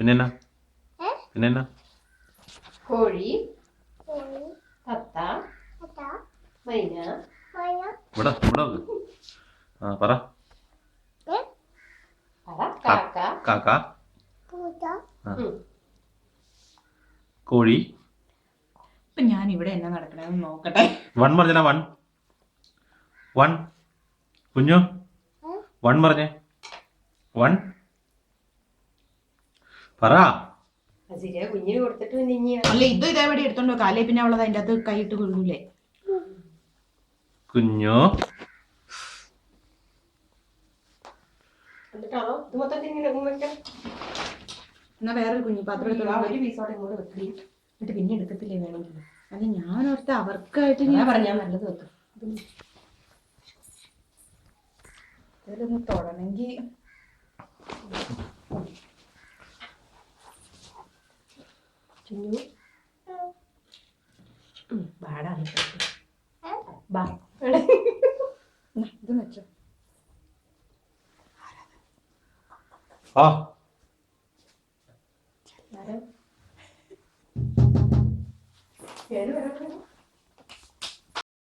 പിന്നെന്നാ പിന്നെന്നാ കോഴി, തത്ത, മൈന, ഇവിടെ ഇവിടെ ആ പറ കാക്ക, കാക്ക കോഴി. ഇപ്പൊ ഞാൻ ഇവിടെ എന്നാ നടക്കണെന്ന് നോക്കട്ടെ. വൺ പറഞ്ഞാ വൺ വൺ കുഞ്ഞു വൺ പറഞ്ഞേ വൺ പറ. കുഞ്ഞിന് കൊടുത്തിട്ട് പിന്നെ ഇനി അല്ല ഇത് ഇതേപടി എടുത്തോണ്ട് വെക്കാം, അല്ലെ പിന്നെ അവളത് അതിന്റെ അകത്ത് കൈയിട്ട് കൊള്ളൂലേ. കുഞ്ഞു എന്നിട്ടാണോ ഇത് മൊത്തത്തിൽ ഇങ്ങനെ വെക്കാം? എന്നാ വേറൊരു കുഞ്ഞു പാത്രം ആ എടുത്തോണ്ട് ഒരു പീസോടെ ഇങ്ങോട്ട് വെക്കി, എന്നിട്ട് പിന്നെ എടുക്കത്തില്ലേ വേണമെങ്കിൽ. അത് ഞാൻ ഓർത്ത് അവർക്കായിട്ട് ഞാൻ ഞാൻ പറഞ്ഞാൽ നല്ലത് വെക്കാം. ഇതിലൊന്ന് തൊടണമെങ്കിൽ ചിന്നു ബാടാണ് ബാ ഇത് വെച്ചോ. ആ പേര് വരാൻ